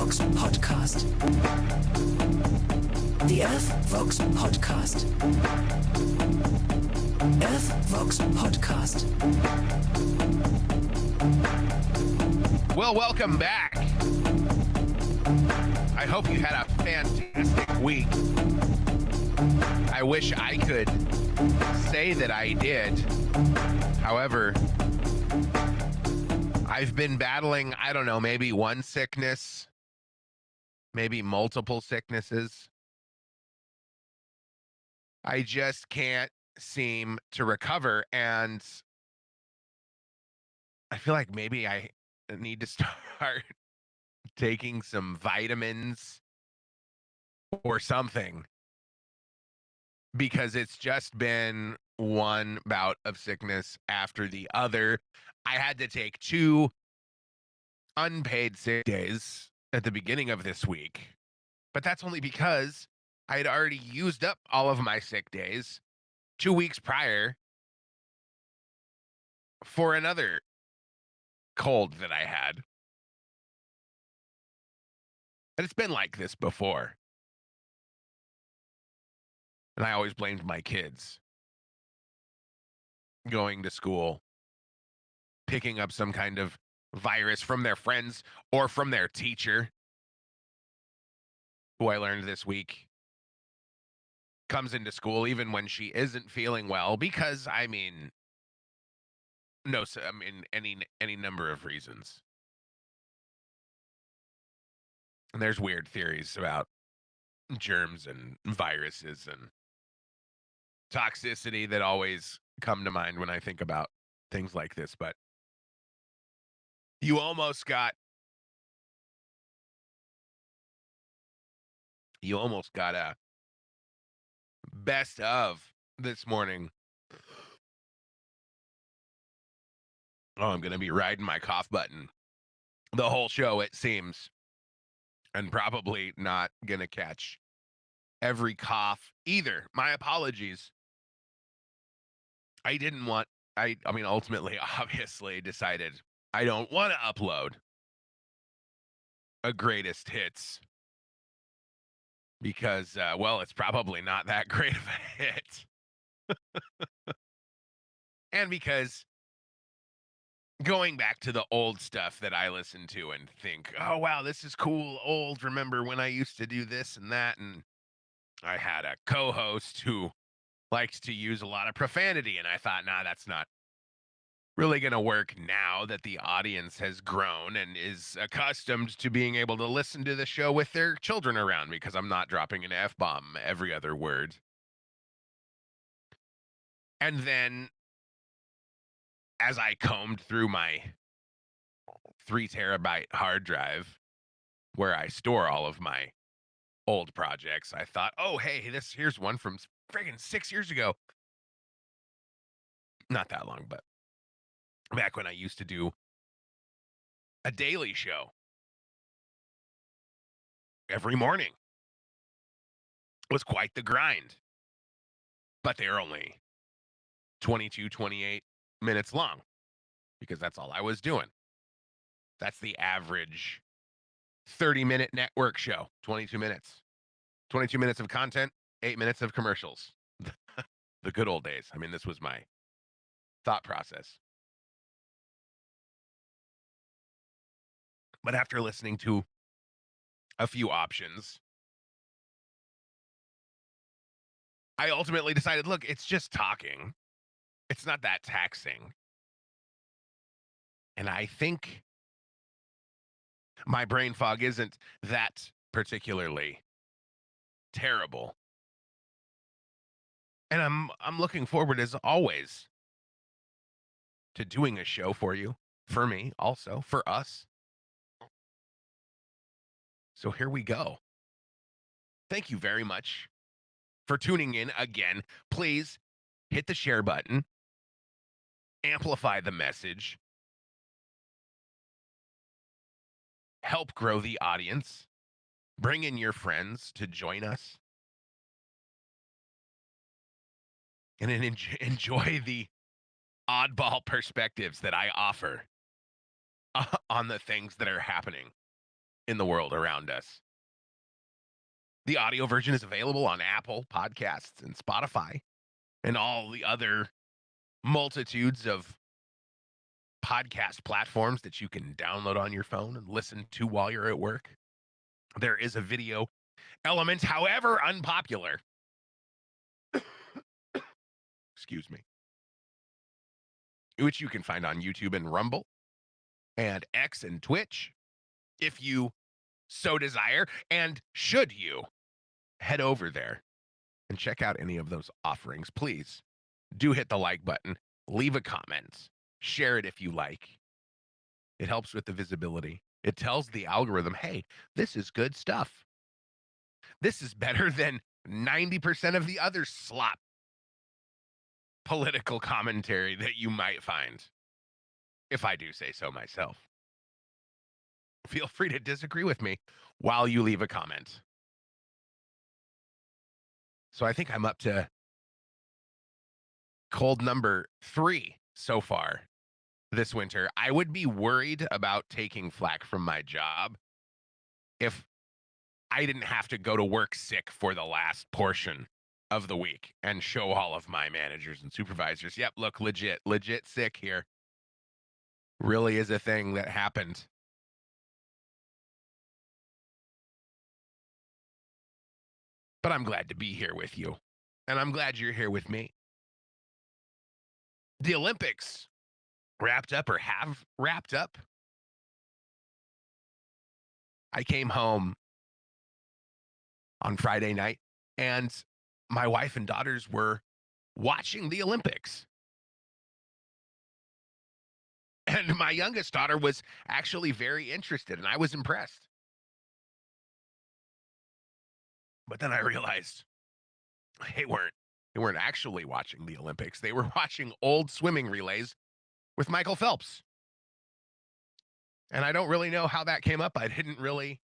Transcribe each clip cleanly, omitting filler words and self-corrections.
earthvox podcast. The earthvox podcast. earthvox podcast. Well, welcome back. I hope you had a fantastic week. I wish I could say that I did. However, I've been battling, I don't know, maybe one sickness, maybe multiple sicknesses. I just can't seem to recover, and I feel like maybe I need to start taking some vitamins or something, because it's just been one bout of sickness after the other. I had to take 2 unpaid sick days at the beginning of this week, but that's only because I had already used up all of my sick days 2 weeks prior for another cold that I had. And it's been like this before. And I always blamed my kids. Going to school, picking up some kind of virus from their friends or from their teacher, who I learned this week comes into school even when she isn't feeling well, because any number of reasons. And there's weird theories about germs and viruses and toxicity that always come to mind when I think about things like this. But you almost got a best of this morning. Oh, I'm going to be riding my cough button the whole show, it seems, and probably not going to catch every cough either. My apologies. I didn't want, ultimately, obviously decided I don't want to upload a greatest hits because, it's probably not that great of a hit. And because going back to the old stuff that I listen to and think, oh, wow, this is cool, old, remember when I used to do this and that, and I had a co-host who likes to use a lot of profanity, and I thought, nah, that's not really going to work now that the audience has grown and is accustomed to being able to listen to the show with their children around, because I'm not dropping an F-bomb every other word. And then as I combed through my 3 terabyte hard drive where I store all of my old projects, I thought, oh, hey, here's one from friggin' 6 years ago. Not that long, but back when I used to do a daily show every morning. It was quite the grind, but they're only 22, 28 minutes long, because that's all I was doing. That's the average 30-minute network show, 22 minutes. 22 minutes of content, 8 minutes of commercials. The good old days. This was my thought process. But after listening to a few options, I ultimately decided, look, it's just talking. It's not that taxing. And I think my brain fog isn't that particularly terrible. And I'm looking forward, as always, to doing a show for you, for me, also, for us. So here we go. Thank you very much for tuning in again. Please hit the share button, amplify the message, help grow the audience, bring in your friends to join us, and enjoy the oddball perspectives that I offer on the things that are happening in the world around us. The audio version is available on Apple Podcasts and Spotify and all the other multitudes of podcast platforms that you can download on your phone and listen to while you're at work. There is a video element, however unpopular. Excuse me. Which you can find on YouTube and Rumble and X and Twitch if you so desire. And should you head over there and check out any of those offerings, please do hit the like button, leave a comment, share it if you like. It helps with the visibility. It tells the algorithm, hey, this is good stuff. This is better than 90% of the other slop political commentary that you might find, if I do say so myself. Feel free to disagree with me while you leave a comment. So I think I'm up to cold number 3 so far this winter. I would be worried about taking flack from my job if I didn't have to go to work sick for the last portion of the week and show all of my managers and supervisors, yep, look, legit sick here. Really is a thing that happened. But I'm glad to be here with you. And I'm glad you're here with me. The Olympics wrapped up or have wrapped up. I came home on Friday night and my wife and daughters were watching the Olympics. And my youngest daughter was actually very interested and I was impressed. But then I realized they weren't actually watching the Olympics. They were watching old swimming relays with Michael Phelps. And I don't really know how that came up. I didn't really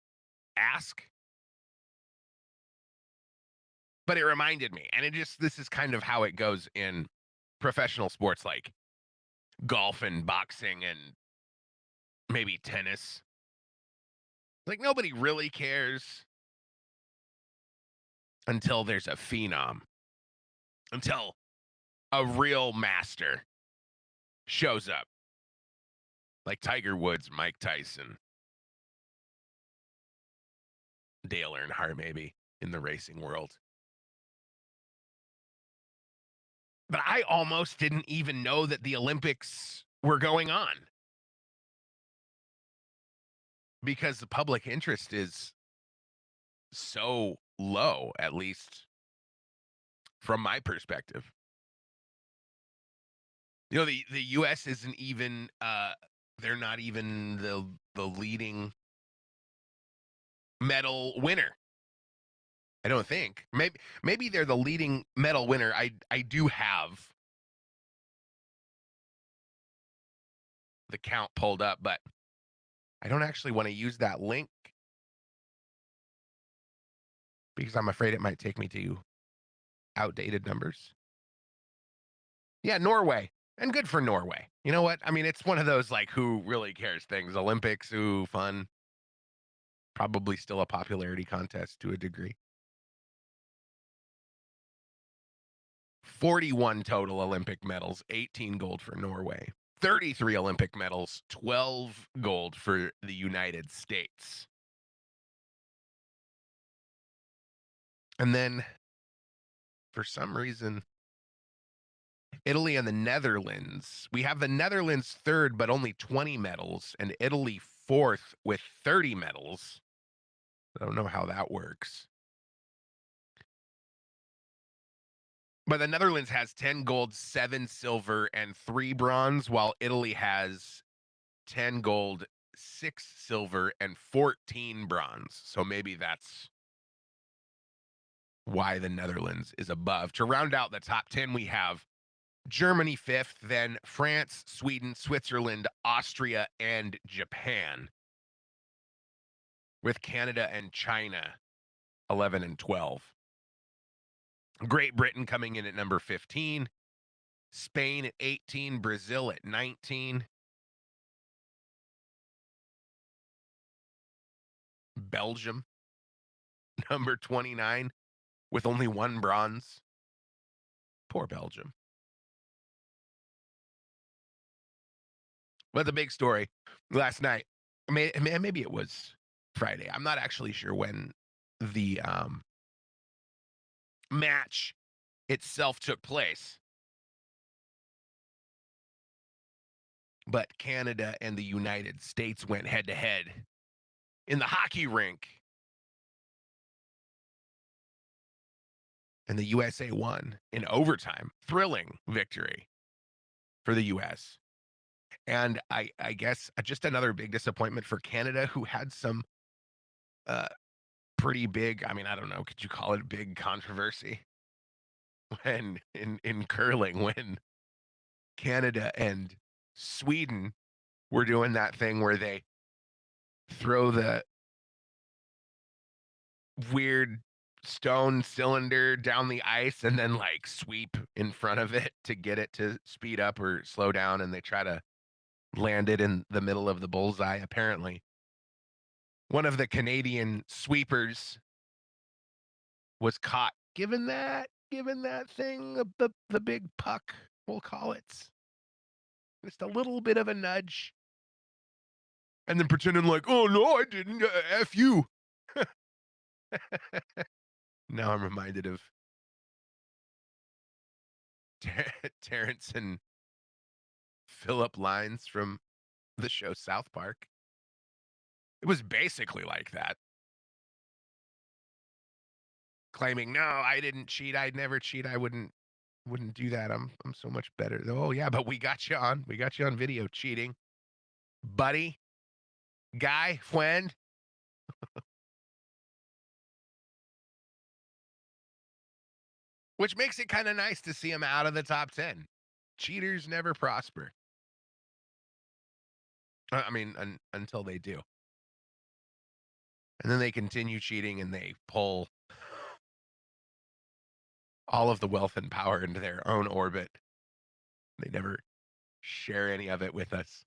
ask. But it reminded me. And this is kind of how it goes in professional sports like golf and boxing and maybe tennis. Like nobody really cares until there's a phenom, until a real master shows up, like Tiger Woods, Mike Tyson, Dale Earnhardt, maybe in the racing world. But I almost didn't even know that the Olympics were going on because the public interest is so low, at least from my perspective. You know, the US isn't even they're not even the leading medal winner. I don't think. Maybe they're the leading medal winner. I do have the count pulled up, but I don't actually want to use that link because I'm afraid it might take me to outdated numbers. Yeah, Norway. And good for Norway. You know what? I mean, it's one of those like who really cares things. Olympics, ooh, fun. Probably still a popularity contest to a degree. 41 total Olympic medals, 18 gold for Norway. 33 Olympic medals, 12 gold for the United States. And then, for some reason, Italy and the Netherlands. We have the Netherlands third, but only 20 medals, and Italy fourth with 30 medals. I don't know how that works. But the Netherlands has 10 gold, 7 silver, and 3 bronze, while Italy has 10 gold, 6 silver, and 14 bronze. So maybe that's why the Netherlands is above. To round out the top 10, we have Germany fifth, then France, Sweden, Switzerland, Austria, and Japan, with Canada and China 11 and 12. Great Britain coming in at number 15, Spain at 18, Brazil at 19, Belgium, number 29, with only one bronze. Poor Belgium. But the big story last night, maybe it was Friday. I'm not actually sure when the match itself took place, but Canada and the United States went head to head in the hockey rink, and the USA won in overtime. Thrilling victory for the US. And I guess just another big disappointment for Canada, who had some uh, pretty big. I mean, I don't know. Could you call it big controversy when in curling when Canada and Sweden were doing that thing where they throw the weird stone cylinder down the ice and then like sweep in front of it to get it to speed up or slow down, and they try to land it in the middle of the bullseye. Apparently, one of the Canadian sweepers was caught given that thing the big puck, we'll call it, just a little bit of a nudge, and then pretending like, oh no, I didn't, f you. Now I'm reminded of Terrence and Philip lines from the show South Park. It was basically like that, claiming, no, I didn't cheat, I'd never cheat, I wouldn't do that, I'm so much better. Oh yeah, but we got you on video cheating, buddy, guy, friend. Which makes it kind of nice to see him out of the top 10. Cheaters never prosper. I mean, until they do. And then they continue cheating and they pull all of the wealth and power into their own orbit. They never share any of it with us.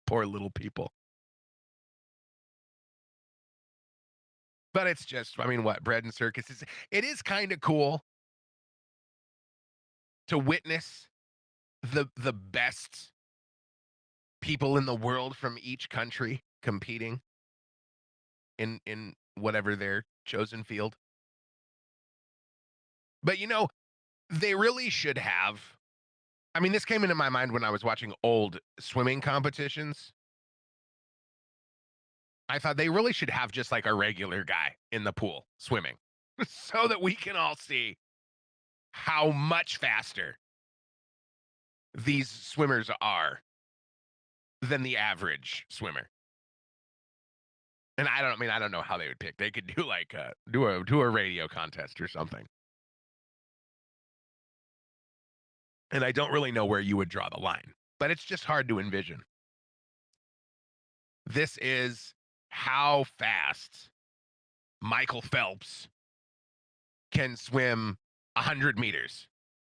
Poor little people. But it's just, I mean, what, bread and circuses? It is kind of cool to witness the best people in the world from each country competing in whatever their chosen field. But they really should have. I mean, this came into my mind when I was watching old swimming competitions. I thought they really should have just like a regular guy in the pool swimming so that we can all see how much faster these swimmers are than the average swimmer. And I don't know how they would pick. They could do like do a radio contest or something. And I don't really know where you would draw the line, but it's just hard to envision. This is how fast Michael Phelps can swim 100 meters.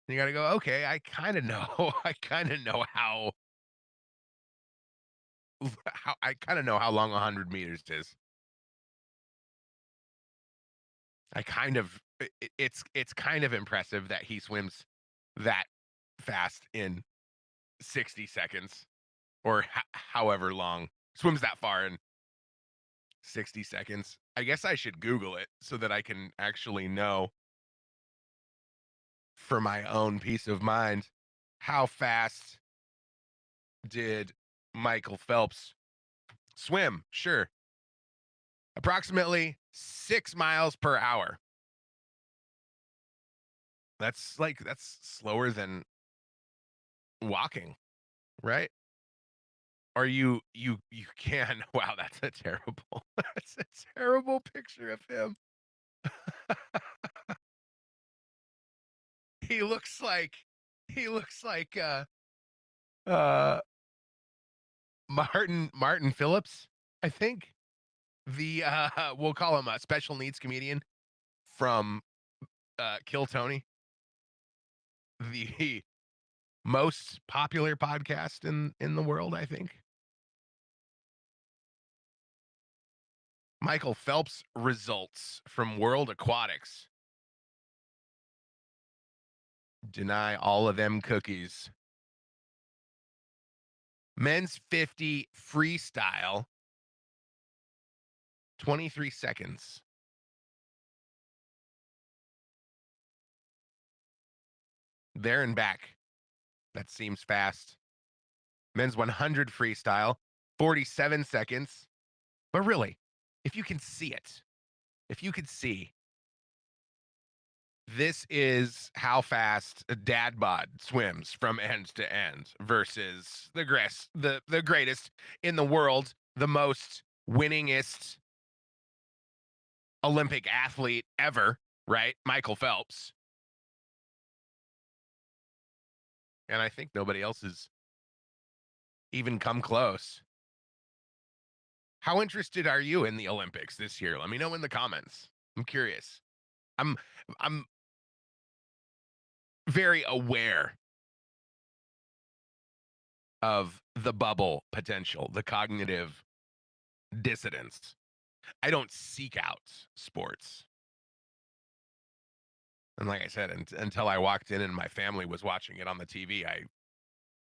You got to go, okay, I kind of know. I kind of know how I kind of know how long 100 meters is. I kind of it's kind of impressive that he swims that fast in 60 seconds or however long, swims that far in 60 seconds. I guess I should Google it so that I can actually know for my own peace of mind how fast did Michael Phelps swim? Sure. Approximately 6 miles per hour. That's slower than walking, right? Or you can. Wow, that's a terrible that's a terrible picture of him. He looks like uh Martin Phillips, I think. The we'll call him a special needs comedian from Kill Tony, the most popular podcast in the world, I think. Michael Phelps results from World Aquatics. Deny all of them cookies. Men's 50 freestyle, 23 seconds. There and back. That seems fast. Men's 100 freestyle, 47 seconds. But really, if you can see it, if you could see, this is how fast a dad bod swims from end to end versus the greatest in the world, the most winningest Olympic athlete ever, right? Michael Phelps. And I think nobody else has even come close. How interested are you in the Olympics this year? Let me know in the comments. I'm curious. I'm I'm very aware of the bubble potential, the cognitive dissidence. I don't seek out sports. And like I said, until I walked in and my family was watching it on the TV, I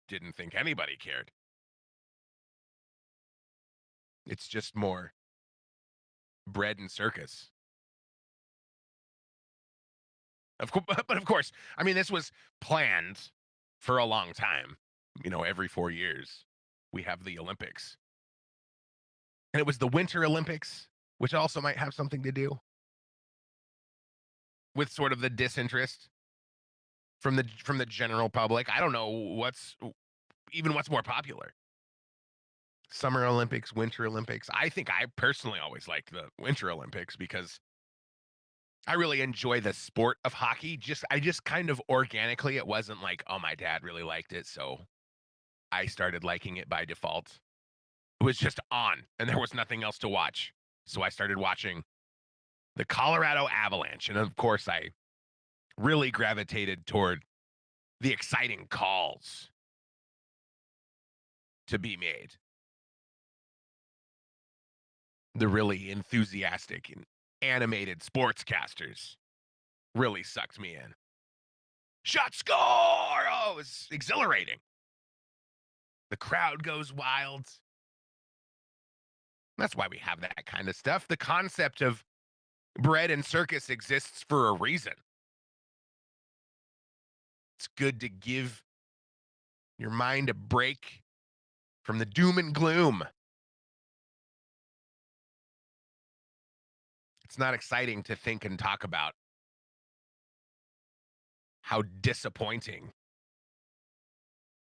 didn't think anybody cared. It's just more bread and circus. Of course, but of course, I mean, this was planned for a long time. You know, every 4 years we have the Olympics, and it was the Winter Olympics, which also might have something to do with sort of the disinterest from the general public. I don't know what's more popular. Summer Olympics, Winter Olympics. I think I personally always liked the Winter Olympics because I really enjoy the sport of hockey. I just kind of organically, it wasn't like, oh, my dad really liked it, so I started liking it by default. It was just on, and there was nothing else to watch. So I started watching the Colorado Avalanche, and of course, I really gravitated toward the exciting calls to be made, the really enthusiastic and animated sportscasters really sucked me in. Shot score! Oh, it was exhilarating. The crowd goes wild. That's why we have that kind of stuff. The concept of bread and circus exists for a reason. It's good to give your mind a break from the doom and gloom. It's not exciting to think and talk about how disappointing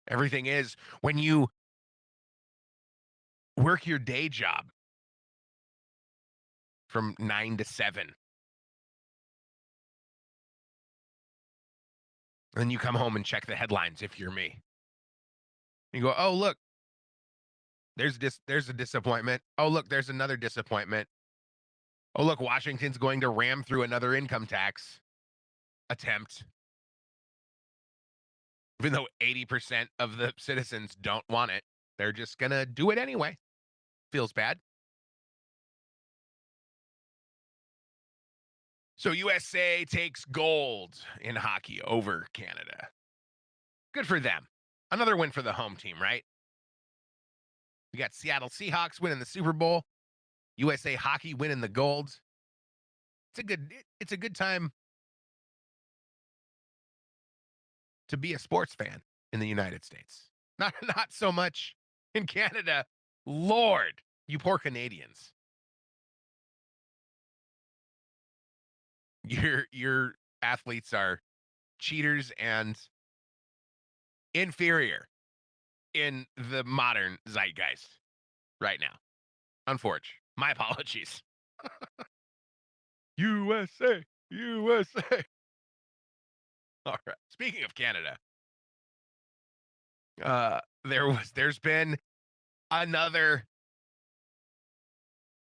everything is when you work your day job from 9 to 7. And then you come home and check the headlines if you're me. You go, oh, look, there's a disappointment. Oh, look, there's another disappointment. Oh, look, Washington's going to ram through another income tax attempt. Even though 80% of the citizens don't want it, they're just going to do it anyway. Feels bad. So USA takes gold in hockey over Canada. Good for them. Another win for the home team, right? We got Seattle Seahawks winning the Super Bowl. USA Hockey winning the gold. It's a good time to be a sports fan in the United States. Not so much in Canada. Lord, you poor Canadians. Your athletes are cheaters and inferior in the modern zeitgeist right now. Unfortunately. My apologies. USA, USA. All right. Speaking of Canada, there's been another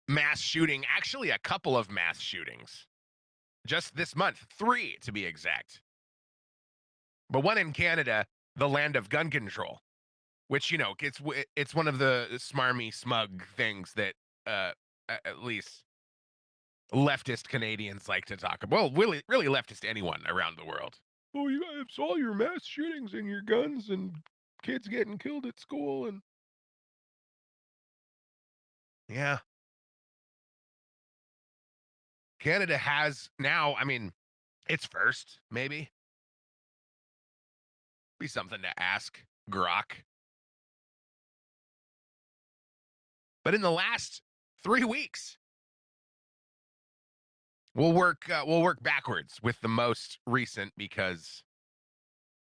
mass shooting, actually a couple of mass shootings just this month, 3 to be exact. But one in Canada, the land of gun control, which it's one of the smarmy smug things that at least leftist Canadians like to talk about. Well, really leftist anyone around the world. Oh, you guys, all your mass shootings and your guns and kids getting killed at school and yeah. Canada has now, I mean, it's first, maybe. Be something to ask Grok. But in the last 3 weeks, we'll work backwards with the most recent because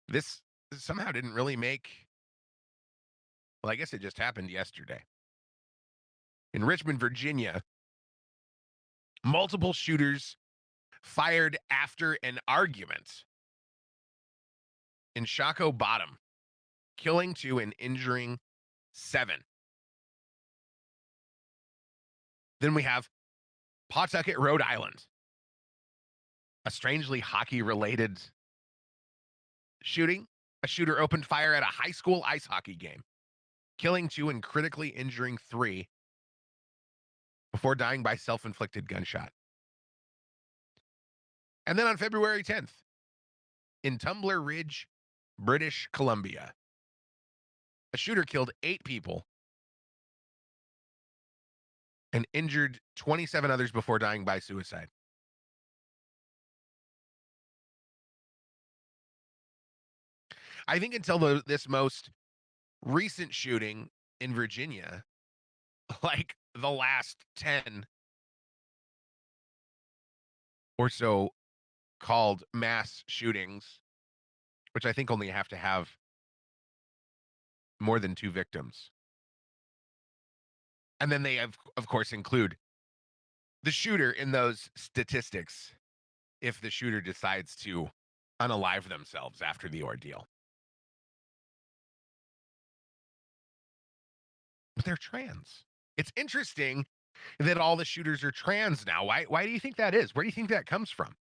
this somehow didn't really make. Well, I guess it just happened yesterday in Richmond, Virginia. Multiple shooters fired after an argument in Shockoe Bottom, killing 2 and injuring 7. Then we have Pawtucket, Rhode Island, a strangely hockey-related shooting. A shooter opened fire at a high school ice hockey game, killing 2 and critically injuring 3 before dying by self-inflicted gunshot. And then on February 10th, in Tumbler Ridge, British Columbia, a shooter killed 8 people and injured 27 others before dying by suicide. I think until this most recent shooting in Virginia, like the last 10 or so called mass shootings, which I think only have to have more than 2 victims. And then they of course include the shooter in those statistics if the shooter decides to unalive themselves after the ordeal. But they're trans. It's interesting that all the shooters are trans now. Why do you think that is? Where do you think that comes from?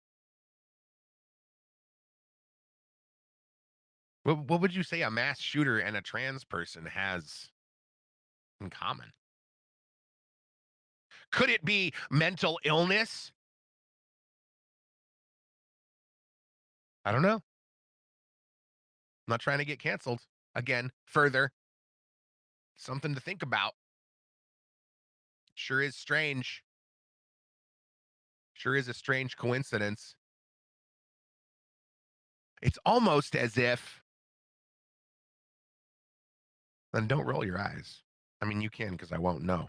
What would you say a mass shooter and a trans person has in common? Could it be mental illness? I don't know. I'm not trying to get canceled. Again, further, something to think about. Sure is strange. Sure is a strange coincidence. It's almost as if, then don't roll your eyes. I mean, you can because I won't know.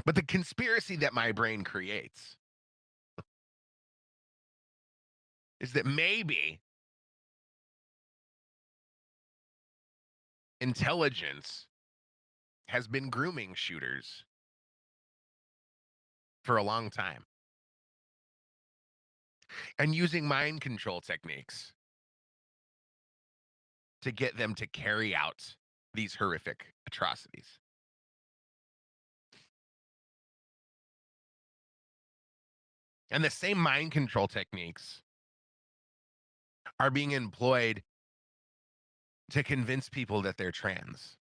But the conspiracy that my brain creates is that maybe intelligence has been grooming shooters for a long time and using mind control techniques to get them to carry out these horrific atrocities. And the same mind control techniques are being employed to convince people that they're trans.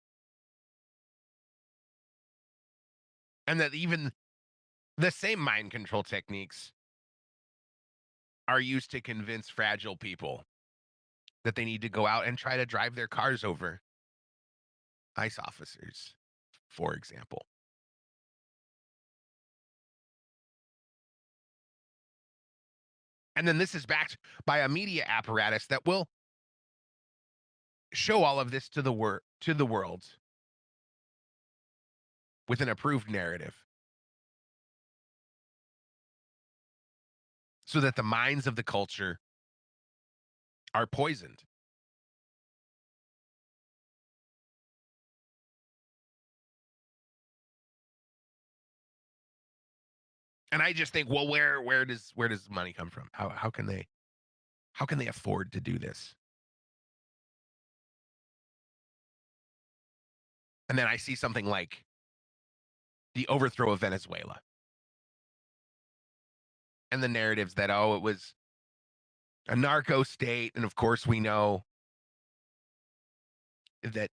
And that even the same mind control techniques are used to convince fragile people that they need to go out and try to drive their cars over ICE officers, for example. And then this is backed by a media apparatus that will show all of this to the world with an approved narrative so that the minds of the culture are poisoned. And I just think, well, where does money come from? How can they afford to do this? And then I see something like the overthrow of Venezuela and the narratives that, oh, it was a narco state. And of course, we know that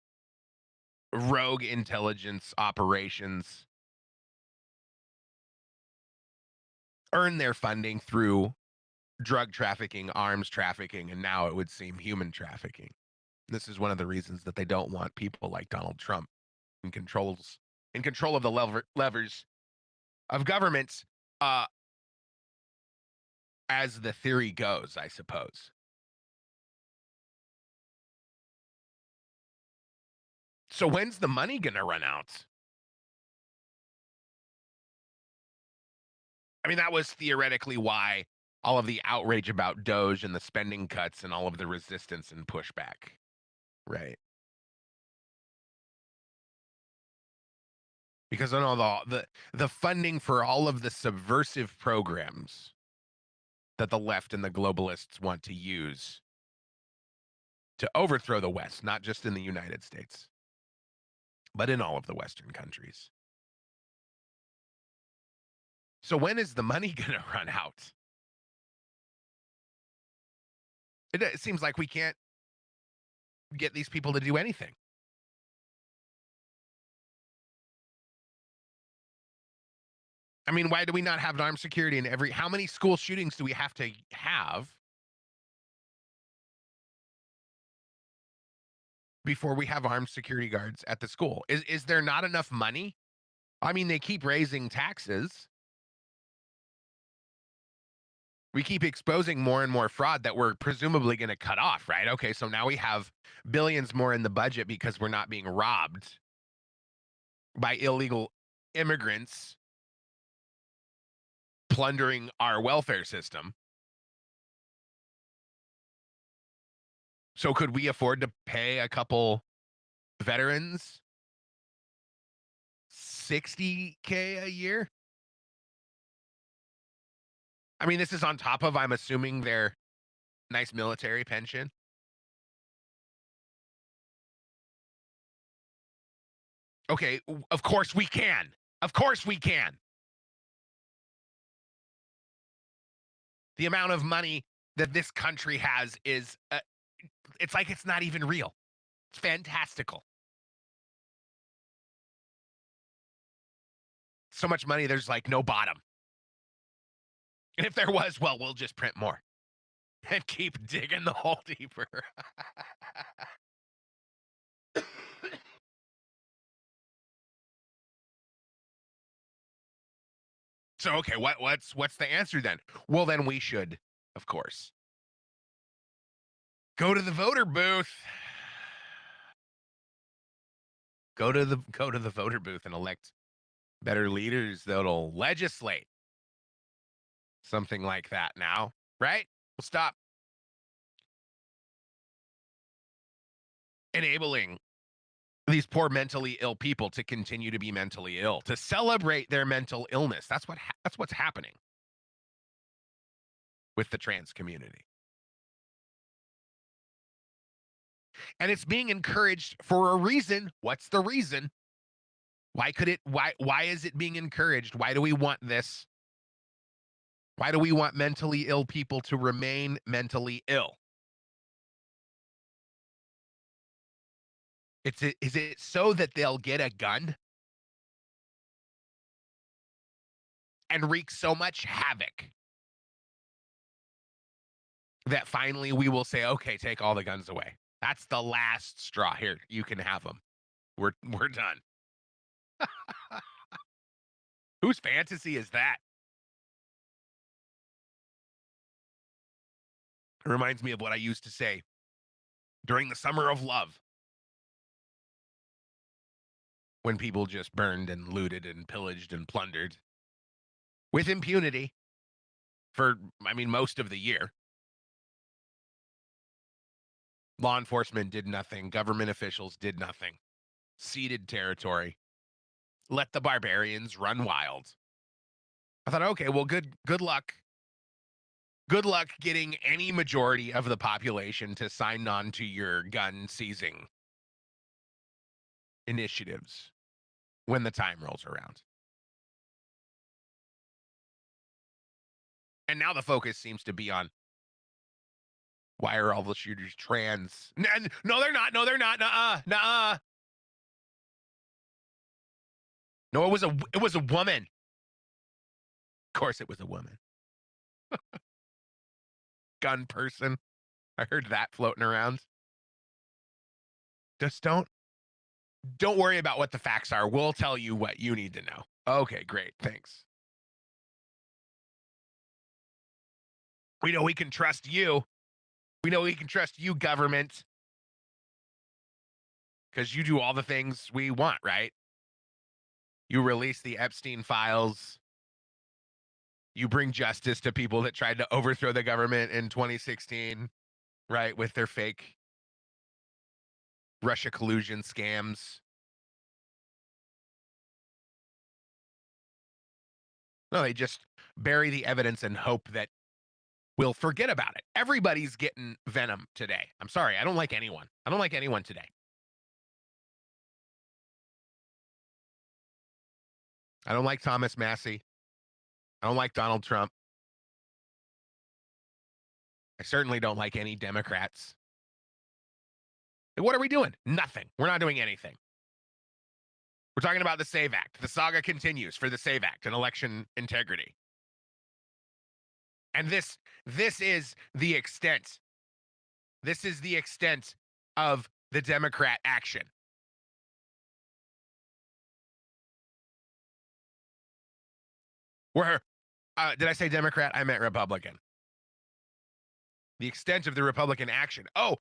rogue intelligence operations earn their funding through drug trafficking, arms trafficking, and now it would seem human trafficking. This is one of the reasons that they don't want people like Donald Trump in control of the levers of governments, uh, as the theory goes, I suppose. So when's the money gonna run out? I mean, that was theoretically why all of the outrage about Doge and the spending cuts and all of the resistance and pushback, right? Because I know the funding for all of the subversive programs that the left and the globalists want to use to overthrow the West, not just in the United States, but in all of the Western countries. So when is the money going to run out? It seems like we can't get these people to do anything. I mean, why do we not have armed security in every? How many school shootings do we have to have before we have armed security guards at the school? Is there not enough money? I mean, they keep raising taxes. We keep exposing more and more fraud that we're presumably going to cut off, right? Okay, so now we have billions more in the budget because we're not being robbed by illegal immigrants plundering our welfare system. So could we afford to pay a couple veterans 60K a year? I mean, this is on top of, I'm assuming, their nice military pension. Okay, of course we can. Of course we can. The amount of money that this country has is, it's like it's not even real. It's fantastical. So much money, there's like no bottom. And if there was, well, we'll just print more and keep digging the hole deeper. So okay, what's the answer then? Well, then we should, of course, go to the voter booth. Go to the voter booth and elect better leaders that'll legislate something like that now, right? We'll stop enabling these poor mentally ill people to continue to be mentally ill, to celebrate their mental illness. That's what's happening with the trans community. And it's being encouraged for a reason. What's the reason? Why is it being encouraged? Why do we want this? Why do we want mentally ill people to remain mentally ill? Is it so that they'll get a gun and wreak so much havoc that finally we will say, okay, take all the guns away. That's the last straw. Here, you can have them. We're done. Whose fantasy is that? It reminds me of what I used to say during the summer of love when people just burned and looted and pillaged and plundered with impunity for, I mean, most of the year. Law enforcement did nothing. Government officials did nothing. Ceded territory. Let the barbarians run wild. I thought, okay, well, good luck. Good luck getting any majority of the population to sign on to your gun seizing initiatives when the time rolls around. And now the focus seems to be on why are all the shooters trans? No, they're not. No, they're not. Nuh-uh. Nuh-uh. No, it was a woman. Of course it was a woman. Gun person. I heard that floating around. Just don't worry about what the facts are. We'll tell you what you need to know. Okay, great. Thanks. We know we can trust you. We know we can trust you, government. Because you do all the things we want, right? You release the Epstein files. You bring justice to people that tried to overthrow the government in 2016, right? With their fake Russia collusion scams. No, they just bury the evidence and hope that we'll forget about it. Everybody's getting venom today. I'm sorry. I don't like anyone. I don't like anyone today. I don't like Thomas Massey. I don't like Donald Trump. I certainly don't like any Democrats. What are we doing? Nothing. We're not doing anything. We're talking about the SAVE Act. The saga continues for the SAVE Act and election integrity. And this is the extent. This is the extent of the Democrat action. Where, did I say Democrat? I meant Republican. The extent of the Republican action. Oh,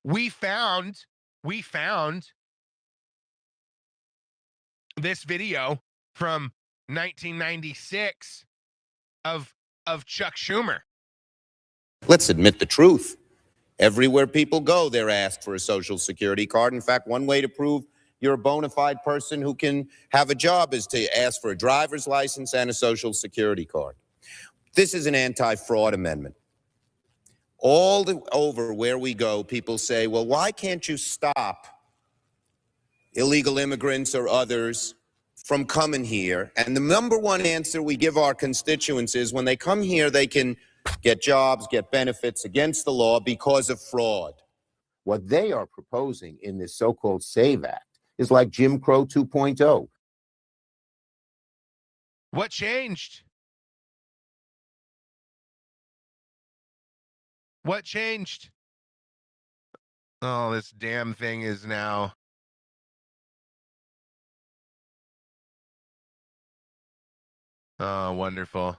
we found this video from 1996 of Chuck Schumer. Let's admit the truth. Everywhere people go, they're asked for a Social Security card. In fact, one way to prove you're a bona fide person who can have a job is to ask for a driver's license and a Social Security card. This is an anti-fraud amendment. Over where we go, people say, well, why can't you stop illegal immigrants or others from coming here? And the number one answer we give our constituents is when they come here, they can get jobs, get benefits against the law because of fraud. What they are proposing in this so-called SAVE Act is like Jim Crow 2.0. What changed? What changed? Oh, this damn thing is now. Oh, wonderful.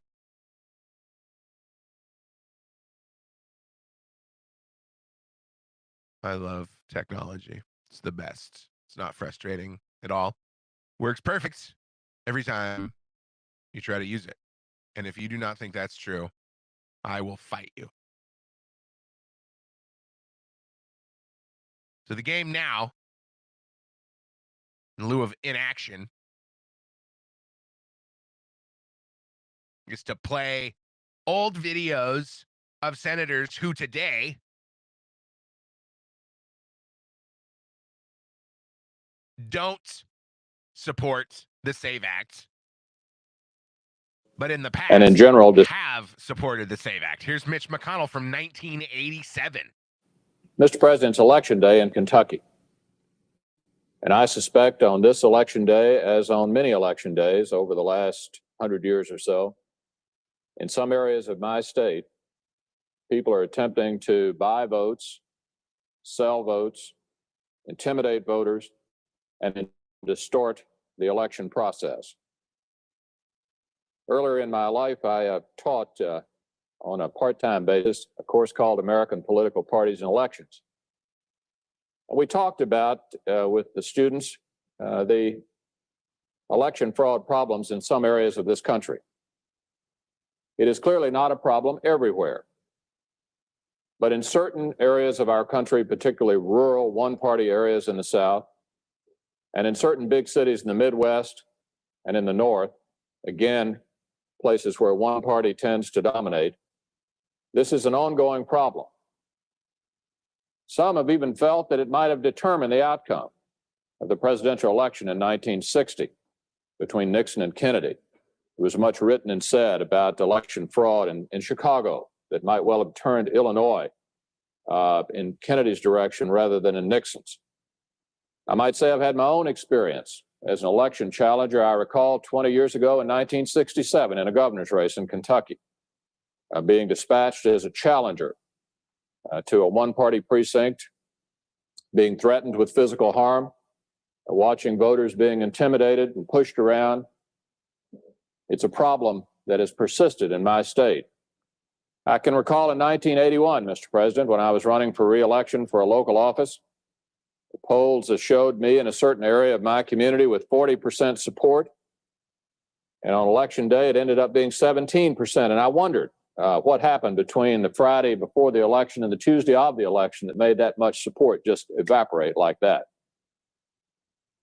I love technology. It's the best. It's not frustrating at all. Works perfect every time you try to use it. And if you do not think that's true, I will fight you. So the game now, in lieu of inaction, is to play old videos of senators who today don't support the SAVE Act, but in the past and in general have supported the SAVE Act. Here's Mitch McConnell from 1987. Mr. President's election day in Kentucky. And I suspect on this election day, as on many election days over the last 100 years or so, in some areas of my state, people are attempting to buy votes, sell votes, intimidate voters, and distort the election process. Earlier in my life, I taught on a part-time basis a course called American Political Parties and Elections. And we talked about with the students the election fraud problems in some areas of this country. It is clearly not a problem everywhere. But in certain areas of our country, particularly rural one-party areas in the South, and in certain big cities in the Midwest and in the North, again, places where one party tends to dominate, this is an ongoing problem. Some have even felt that it might have determined the outcome of the presidential election in 1960 between Nixon and Kennedy. There was much written and said about election fraud in Chicago that might well have turned Illinois in Kennedy's direction rather than in Nixon's. I might say I've had my own experience as an election challenger. I recall 20 years ago in 1967 in a governor's race in Kentucky, being dispatched as a challenger to a one-party precinct, being threatened with physical harm, watching voters being intimidated and pushed around. It's a problem that has persisted in my state. I can recall in 1981, Mr. President, when I was running for re-election for a local office, the polls showed me in a certain area of my community with 40% support. And on election day, it ended up being 17%. And I wondered what happened between the Friday before the election and the Tuesday of the election that made that much support just evaporate like that.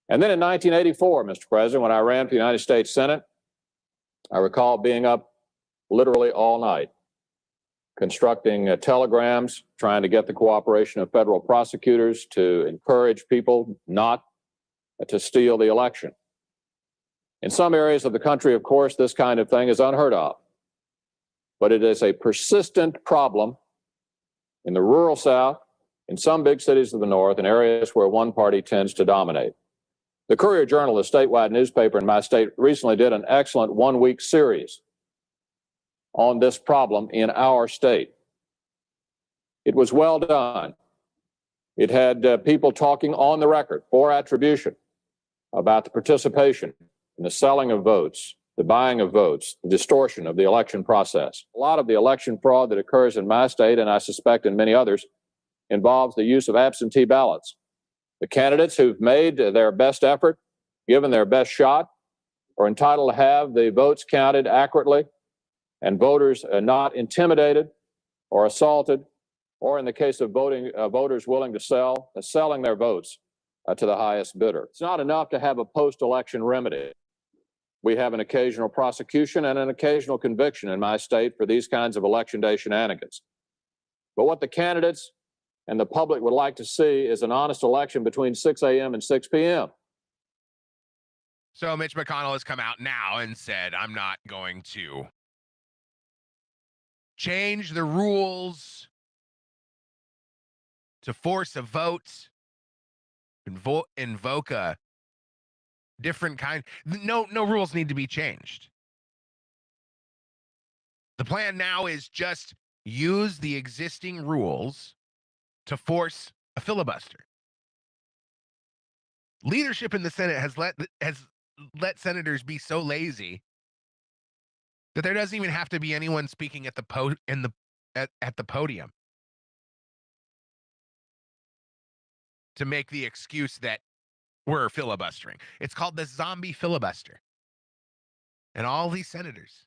And then in 1984, Mr. President, when I ran for the United States Senate, I recall being up literally all night, constructing telegrams, trying to get the cooperation of federal prosecutors to encourage people not to steal the election. In some areas of the country, of course, this kind of thing is unheard of, but it is a persistent problem in the rural South, in some big cities of the North, in areas where one party tends to dominate. The Courier-Journal, a statewide newspaper in my state, recently did an excellent one-week series on this problem in our state. It was well done. It had people talking on the record for attribution about the participation in the selling of votes, the buying of votes, the distortion of the election process. A lot of the election fraud that occurs in my state, and I suspect in many others, involves the use of absentee ballots. The candidates who've made their best effort, given their best shot, are entitled to have the votes counted accurately, and voters are not intimidated or assaulted, or in the case of voters willing to selling their votes to the highest bidder. It's not enough to have a post-election remedy. We have an occasional prosecution and an occasional conviction in my state for these kinds of election day shenanigans. But what the candidates and the public would like to see is an honest election between 6 a.m. and 6 p.m. So Mitch McConnell has come out now and said, I'm not going to change the rules to force a vote, invoke a different kind. No rules need to be changed. The plan now is just use the existing rules to force a filibuster. Leadership in the Senate has let senators be so lazy that there doesn't even have to be anyone speaking at the at the podium to make the excuse that we're filibustering. It's called the zombie filibuster. And all these senators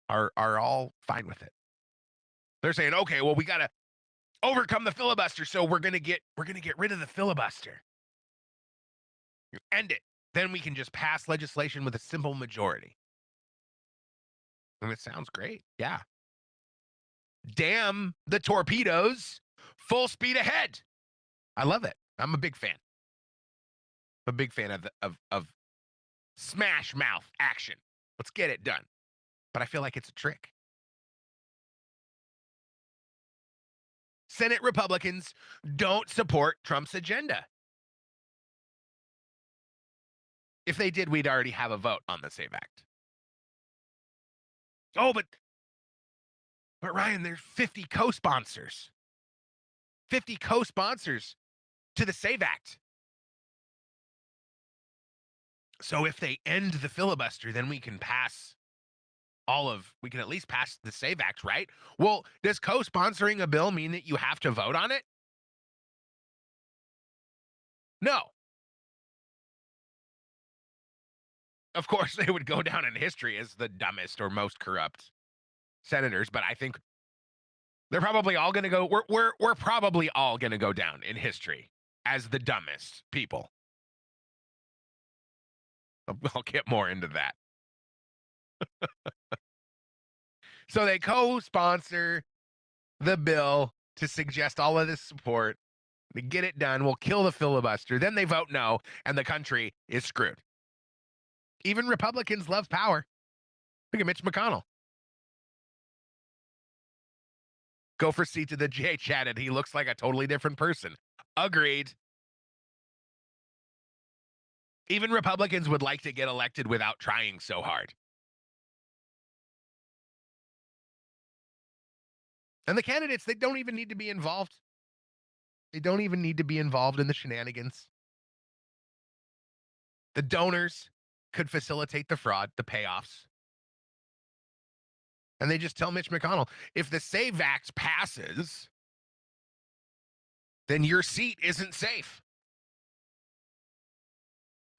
are all fine with it. They're saying, okay, well, we got to overcome the filibuster, so we're gonna get rid of the filibuster. End it. Then we can just pass legislation with a simple majority. And it sounds great. Yeah. Damn the torpedoes. Full speed ahead. I love it. I'm a big fan. I'm a big fan of smash mouth action. Let's get it done. But I feel like it's a trick. Senate Republicans don't support Trump's agenda. If they did, we'd already have a vote on the SAVE Act. Oh, but Ryan, there's 50 co-sponsors. 50 co-sponsors to the SAVE Act. So if they end the filibuster, then we can at least pass the SAVE Act, right? Well, does co-sponsoring a bill mean that you have to vote on it? No. Of course, they would go down in history as the dumbest or most corrupt senators, but I think they're probably all going to go. We're probably all going to go down in history as the dumbest people. I'll get more into that. So they co-sponsor the bill to suggest all of this support to get it done. We'll kill the filibuster. Then they vote no, and the country is screwed. Even Republicans love power. Look at Mitch McConnell. Gopher C to the J chatted. He looks like a totally different person. Agreed. Even Republicans would like to get elected without trying so hard. And the candidates, they don't even need to be involved. They don't even need to be involved in the shenanigans. The donors could facilitate the fraud, the payoffs. And they just tell Mitch McConnell, if the SAVE Act passes, then your seat isn't safe.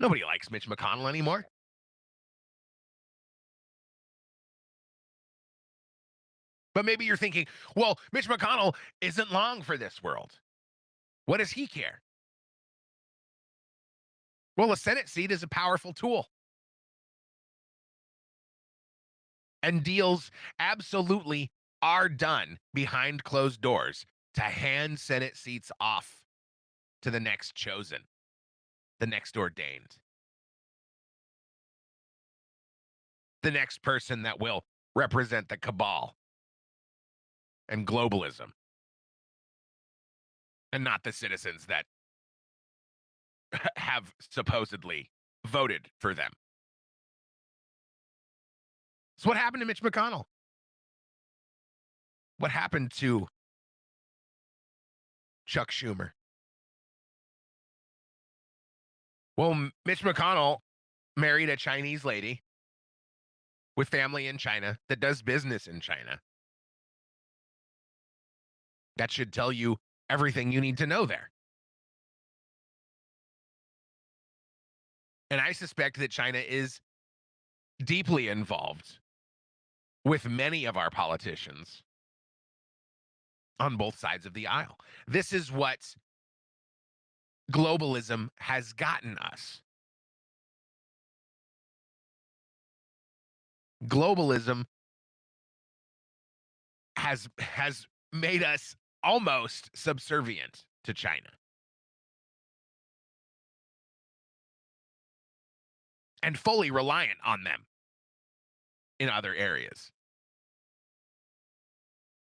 Nobody likes Mitch McConnell anymore. But maybe you're thinking, well, Mitch McConnell isn't long for this world. What does he care? Well, a Senate seat is a powerful tool. And deals absolutely are done behind closed doors to hand Senate seats off to the next chosen, the next ordained, the next person that will represent the cabal and globalism, and not the citizens that have supposedly voted for them. So what happened to Mitch McConnell? What happened to Chuck Schumer? Well, Mitch McConnell married a Chinese lady with family in China that does business in China. That should tell you everything you need to know there. And I suspect that China is deeply involved with many of our politicians on both sides of the aisle. This is what globalism has gotten us. Globalism has made us almost subservient to China. And fully reliant on them in other areas.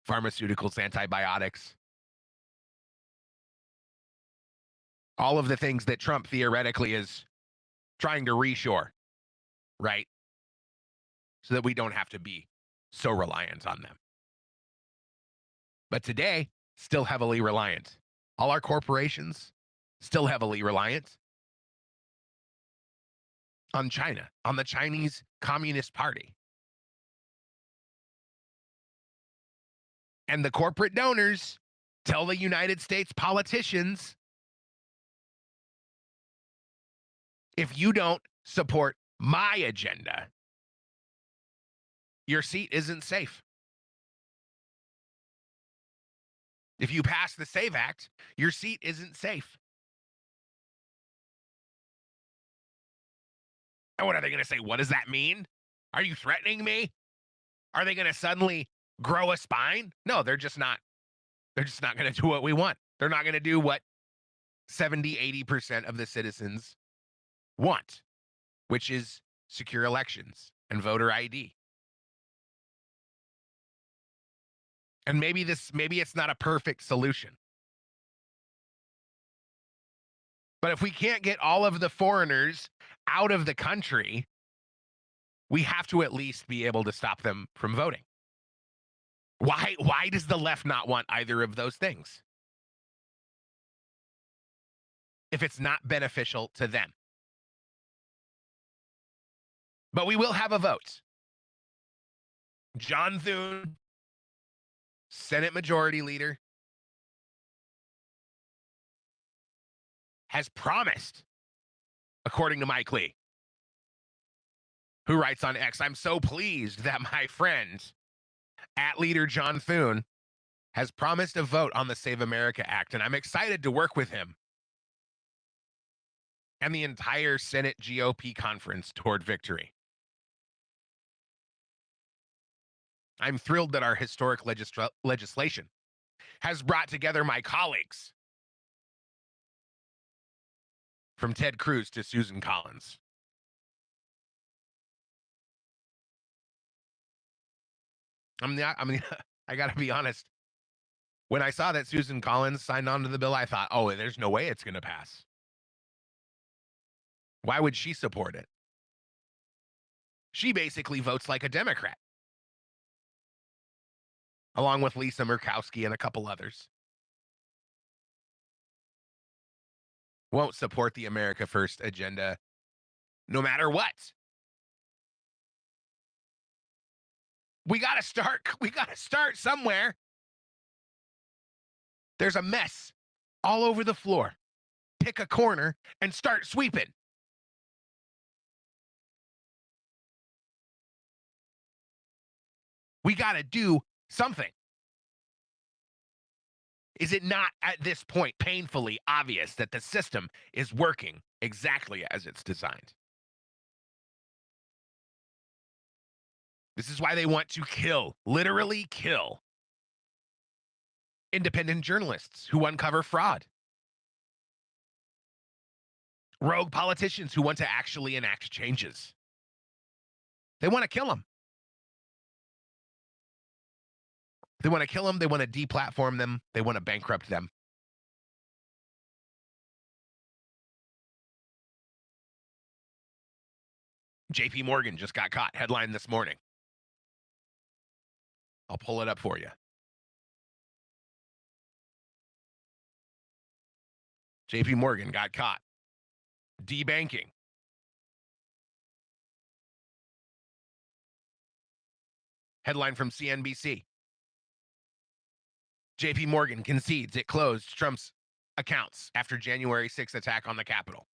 Pharmaceuticals, antibiotics, all of the things that Trump theoretically is trying to reshore, right? So that we don't have to be so reliant on them. But today, still heavily reliant. All our corporations, still heavily reliant on China, on the Chinese Communist Party. And the corporate donors tell the United States politicians, if you don't support my agenda, your seat isn't safe. If you pass the SAVE Act, your seat isn't safe. And what are they going to say? What does that mean? Are you threatening me? Are they going to suddenly grow a spine? No, they're just not. They're just not going to do what we want. They're not going to do what 70, 80% of the citizens want, which is secure elections and voter ID. And maybe it's not a perfect solution. But if we can't get all of the foreigners out of the country, we have to at least be able to stop them from voting. Why does the left not want either of those things? If it's not beneficial to them. But we will have a vote. John Thune, Senate Majority Leader, has promised, according to Mike Lee, who writes on X, I'm so pleased that my friend, @leader John Thune, has promised a vote on the Save America Act, and I'm excited to work with him and the entire Senate GOP conference toward victory. I'm thrilled that our historic legislation has brought together my colleagues, from Ted Cruz to Susan Collins. I got to be honest. When I saw that Susan Collins signed on to the bill, I thought, oh, there's no way it's going to pass. Why would she support it? She basically votes like a Democrat, along with Lisa Murkowski and a couple others. Won't support the America First agenda no matter what. We got to start somewhere. There's a mess all over the floor. Pick a corner and start sweeping. We got to do something. Is it not at this point painfully obvious that the system is working exactly as it's designed? This is why they want to kill, literally kill, independent journalists who uncover fraud, rogue politicians who want to actually enact changes. They want to kill them. They want to kill them. They want to deplatform them. They want to bankrupt them. JP Morgan just got caught. Headline this morning. I'll pull it up for you. JP Morgan got caught. Debanking. Headline from CNBC. JP Morgan concedes it closed Trump's accounts after January 6th attack on the Capitol.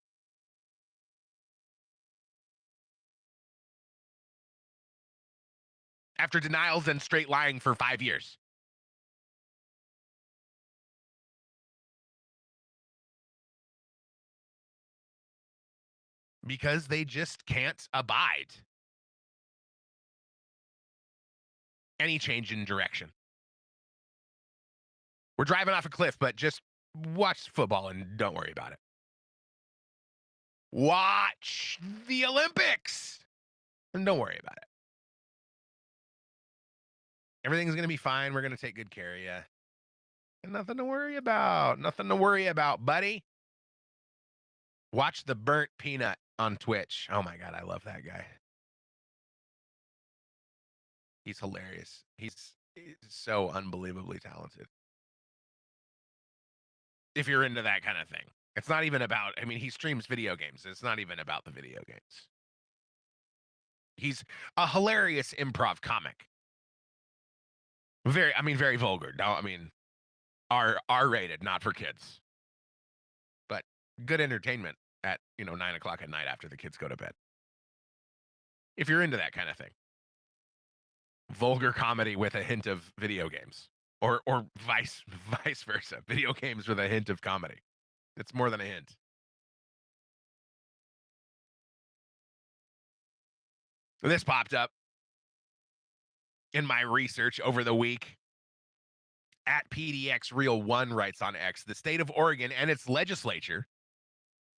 After denials and straight lying for 5 years. Because they just can't abide any change in direction. We're driving off a cliff, but just watch football and don't worry about it. Watch the Olympics and don't worry about it. Everything's going to be fine. We're going to take good care of you. And nothing to worry about. Nothing to worry about, buddy. Watch the Burnt Peanut on Twitch. Oh my God, I love that guy. He's hilarious. He's so unbelievably talented. If you're into that kind of thing. It's not even about, I mean, he streams video games. It's not even about the video games. He's a hilarious improv comic. Very vulgar. No, I mean, R-rated, not for kids. But good entertainment at, 9 o'clock at night after the kids go to bed. If you're into that kind of thing. Vulgar comedy with a hint of video games. Or vice versa. Video games with a hint of comedy. It's more than a hint. This popped up in my research over the week. At PDX Real 1 writes on X, the state of Oregon and its legislature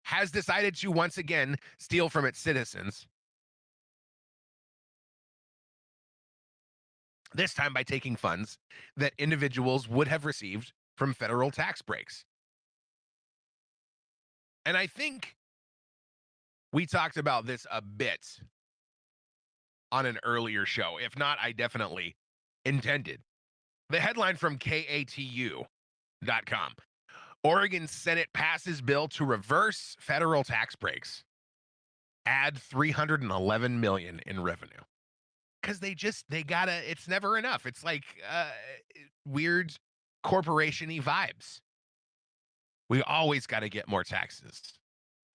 has decided to once again steal from its citizens. This time by taking funds that individuals would have received from federal tax breaks. And I think we talked about this a bit on an earlier show. If not, I definitely intended. The headline from KATU.com. Oregon Senate passes bill to reverse federal tax breaks. Add $311 million in revenue. Because they gotta, it's never enough. It's like weird corporation-y vibes. We always got to get more taxes.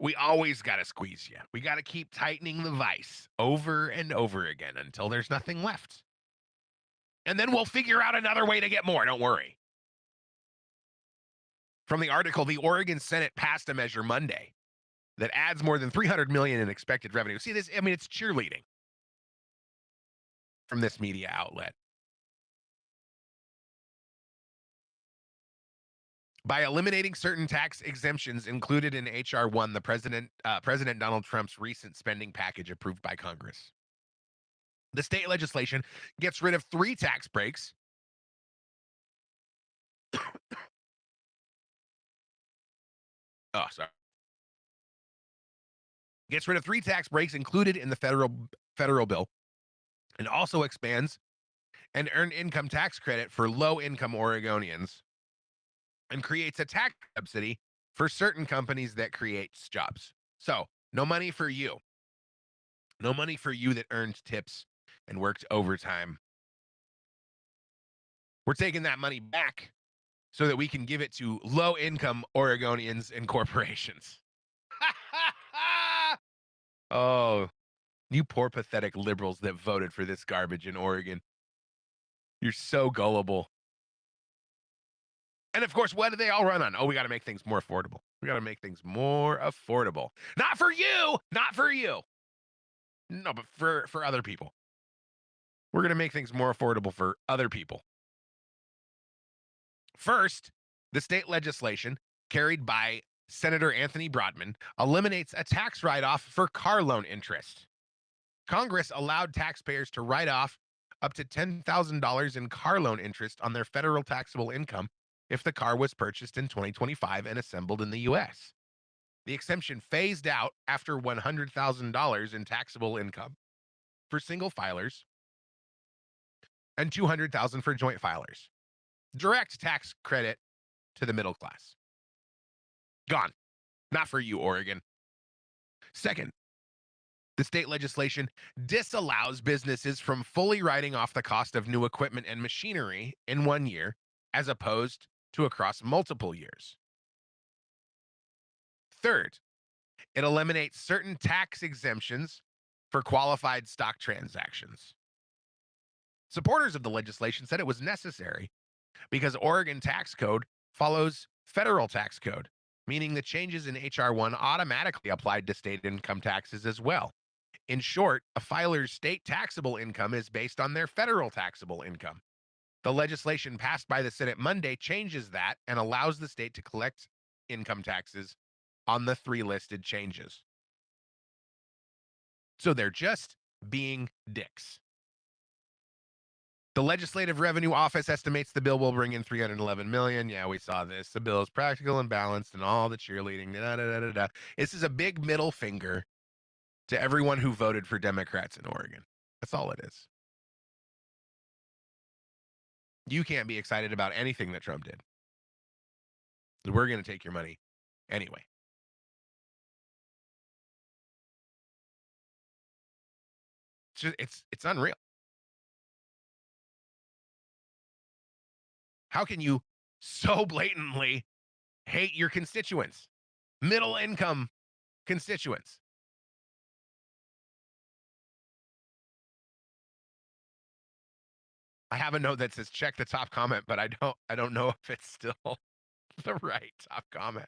We always got to squeeze you. We got to keep tightening the vice over and over again until there's nothing left. And then we'll figure out another way to get more. Don't worry. From the article, the Oregon Senate passed a measure Monday that adds more than $300 million in expected revenue. See this? I mean, it's cheerleading from this media outlet. By eliminating certain tax exemptions included in H.R. 1, the President Donald Trump's recent spending package approved by Congress. The state legislation gets rid of 3 tax breaks. Oh, sorry. Gets rid of 3 tax breaks included in the federal bill, and also expands an earned income tax credit for low-income Oregonians, and creates a tax subsidy for certain companies that creates jobs. So, no money for you. No money for you that earned tips and worked overtime. We're taking that money back so that we can give it to low-income Oregonians and corporations. Oh, you poor, pathetic liberals that voted for this garbage in Oregon. You're so gullible. And of course, what do they all run on? Oh, we got to make things more affordable. We got to make things more affordable. Not for you. Not for you. No, but for other people. We're going to make things more affordable for other people. First, the state legislation carried by Senator Anthony Broadman eliminates a tax write-off for car loan interest. Congress allowed taxpayers to write off up to $10,000 in car loan interest on their federal taxable income if the car was purchased in 2025 and assembled in the U.S. The exemption phased out after $100,000 in taxable income for single filers and $200,000 for joint filers. Direct tax credit to the middle class. Gone. Not for you, Oregon. Second, the state legislation disallows businesses from fully writing off the cost of new equipment and machinery in 1 year, as opposed to across multiple years. Third, it eliminates certain tax exemptions for qualified stock transactions. Supporters of the legislation said it was necessary because Oregon tax code follows federal tax code, meaning the changes in H.R. 1 automatically applied to state income taxes as well. In short, a filer's state taxable income is based on their federal taxable income. The legislation passed by the Senate Monday changes that and allows the state to collect income taxes on the 3 listed changes. So they're just being dicks. The Legislative Revenue Office estimates the bill will bring in $311 million. Yeah, we saw this. The bill is practical and balanced and all the cheerleading. Da, da, da, da, da. This is a big middle finger to everyone who voted for Democrats in Oregon. That's all it is. You can't be excited about anything that Trump did. We're going to take your money anyway. It's unreal. How can you so blatantly hate your constituents? Middle income constituents. I have a note that says check the top comment, but I don't know if it's still the right top comment.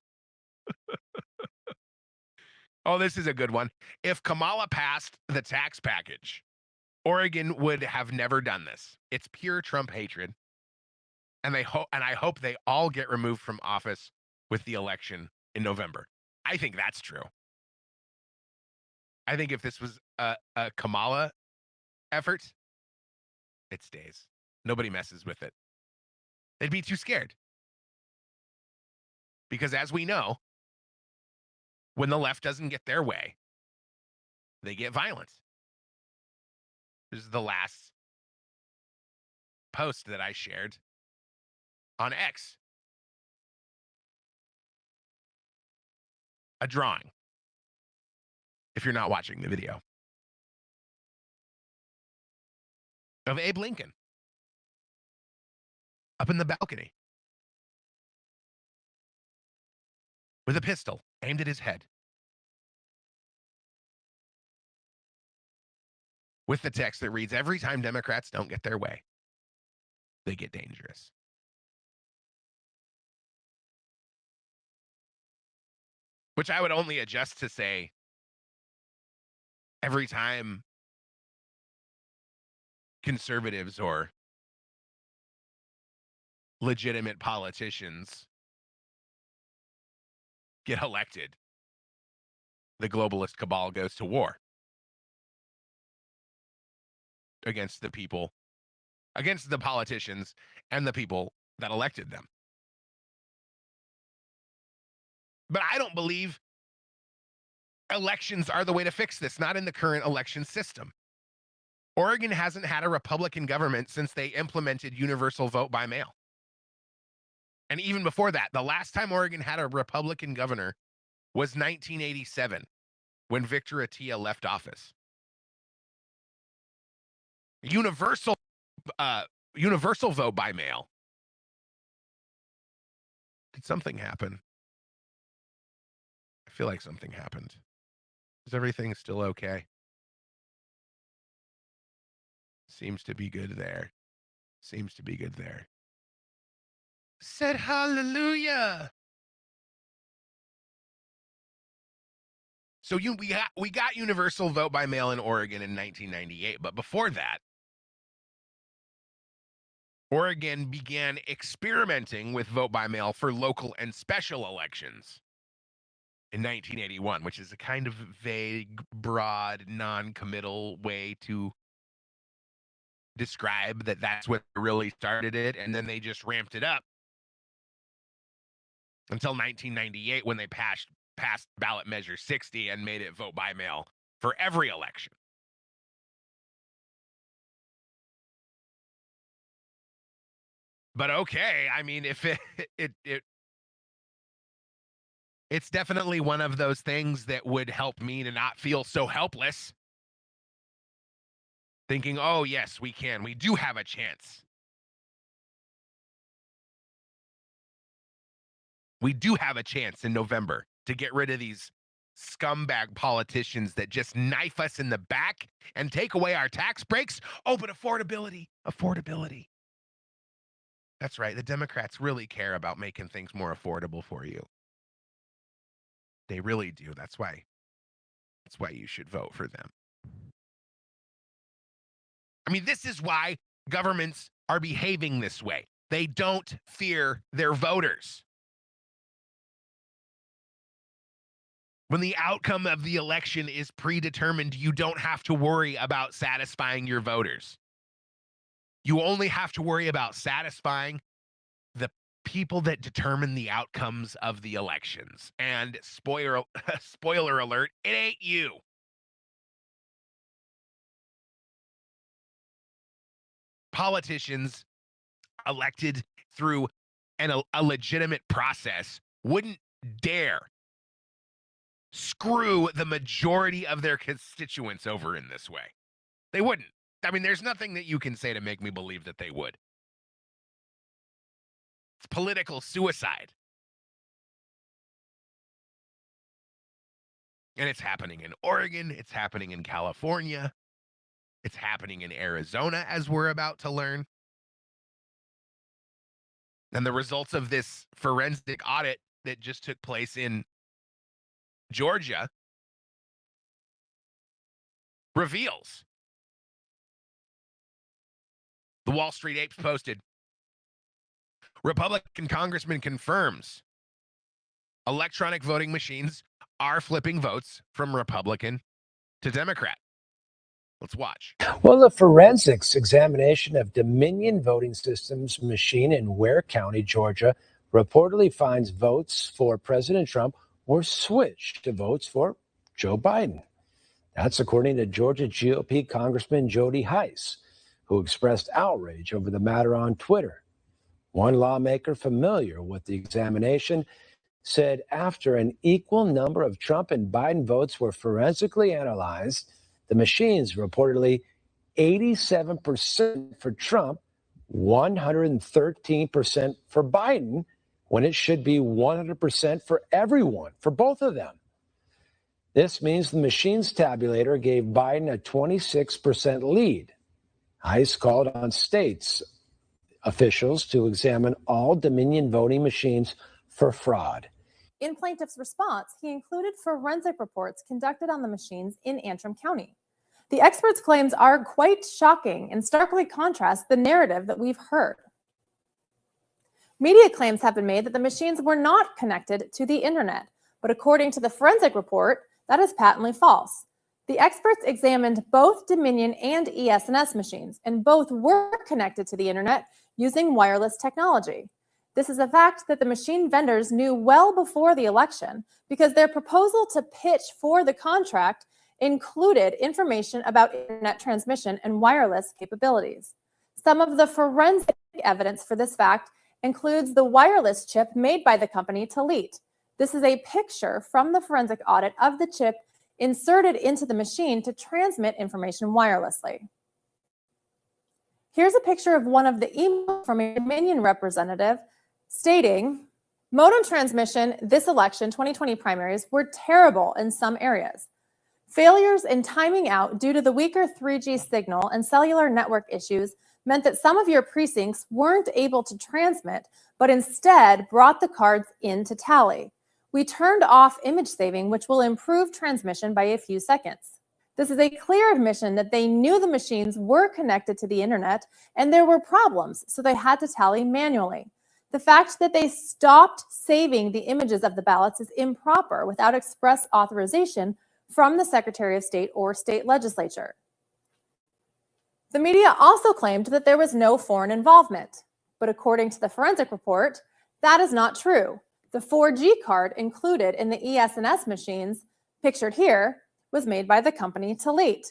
Oh, this is a good one. If Kamala passed the tax package, Oregon would have never done this. It's pure Trump hatred. And I hope they all get removed from office with the election in November. I think that's true. I think if this was a Kamala effort, it stays. Nobody messes with it. They'd be too scared. Because as we know, when the left doesn't get their way, they get violent. This is the last post that I shared on X. A drawing. If you're not watching the video. Of Abe Lincoln. Up in the balcony. With a pistol aimed at his head. With the text that reads, every time Democrats don't get their way, they get dangerous. Which I would only adjust to say, every time conservatives or legitimate politicians get elected, the globalist cabal goes to war against the people, against the politicians and the people that elected them. But I don't believe elections are the way to fix this, not in the current election system. Oregon hasn't had a Republican government since they implemented universal vote by mail. And even before that, the last time Oregon had a Republican governor was 1987, when Victor Attia left office. Universal vote by mail. Did something happen? I feel like something happened. Is everything still okay? Seems to be good there. Seems to be good there. Said hallelujah. So we got universal vote by mail in Oregon in 1998, but before that, Oregon began experimenting with vote by mail for local and special elections in 1981, which is a kind of vague, broad, non-committal way to describe that that's what really started it, and then they just ramped it up until 1998 when they passed ballot measure 60 and made it vote by mail for every election. But okay, I mean, if it's definitely one of those things that would help me to not feel so helpless. Thinking, oh, yes, we can. We do have a chance. We do have a chance in November to get rid of these scumbag politicians that just knife us in the back and take away our tax breaks. Oh, but affordability. That's right. The Democrats really care about making things more affordable for you. They really do. That's why you should vote for them. I mean, this is why governments are behaving this way. They don't fear their voters. When the outcome of the election is predetermined, you don't have to worry about satisfying your voters. You only have to worry about satisfying the people that determine the outcomes of the elections. And spoiler alert, it ain't you. Politicians elected through a legitimate process wouldn't dare screw the majority of their constituents over in this way. They wouldn't. I mean, there's nothing that you can say to make me believe that they would. It's political suicide. And it's happening in Oregon. It's happening in California. It's happening in Arizona, as we're about to learn. And the results of this forensic audit that just took place in Georgia reveals. The Wall Street Apes posted, Republican congressman confirms electronic voting machines are flipping votes from Republican to Democrat. Let's watch. Well, the forensics examination of Dominion Voting Systems machine in Ware County, Georgia, reportedly finds votes for President Trump were switched to votes for Joe Biden. That's according to Georgia GOP Congressman Jody Hice, who expressed outrage over the matter on Twitter. One lawmaker familiar with the examination said after an equal number of Trump and Biden votes were forensically analyzed, the machines reportedly 87% for Trump, 113% for Biden, when it should be 100% for everyone, for both of them. This means the machine's tabulator gave Biden a 26% lead. Hice called on states officials to examine all Dominion voting machines for fraud. In plaintiff's response, he included forensic reports conducted on the machines in Antrim County. The experts' claims are quite shocking and starkly contrast the narrative that we've heard. Media claims have been made that the machines were not connected to the internet, but according to the forensic report, that is patently false. The experts examined both Dominion and ES&S machines, and both were connected to the internet using wireless technology. This is a fact that the machine vendors knew well before the election because their proposal to pitch for the contract included information about internet transmission and wireless capabilities. Some of the forensic evidence for this fact includes the wireless chip made by the company Telit. This is a picture from the forensic audit of the chip inserted into the machine to transmit information wirelessly. Here's a picture of one of the emails from a Dominion representative stating, modem transmission this election 2020 primaries were terrible in some areas. Failures in timing out due to the weaker 3G signal and cellular network issues meant that some of your precincts weren't able to transmit, but instead brought the cards in to tally. We turned off image saving, which will improve transmission by a few seconds. This is a clear admission that they knew the machines were connected to the internet and there were problems, so they had to tally manually. The fact that they stopped saving the images of the ballots is improper without express authorization from the Secretary of State or state legislature. The media also claimed that there was no foreign involvement, but according to the forensic report, that is not true. The 4G card included in the ES&S machines, pictured here, was made by the company Telit.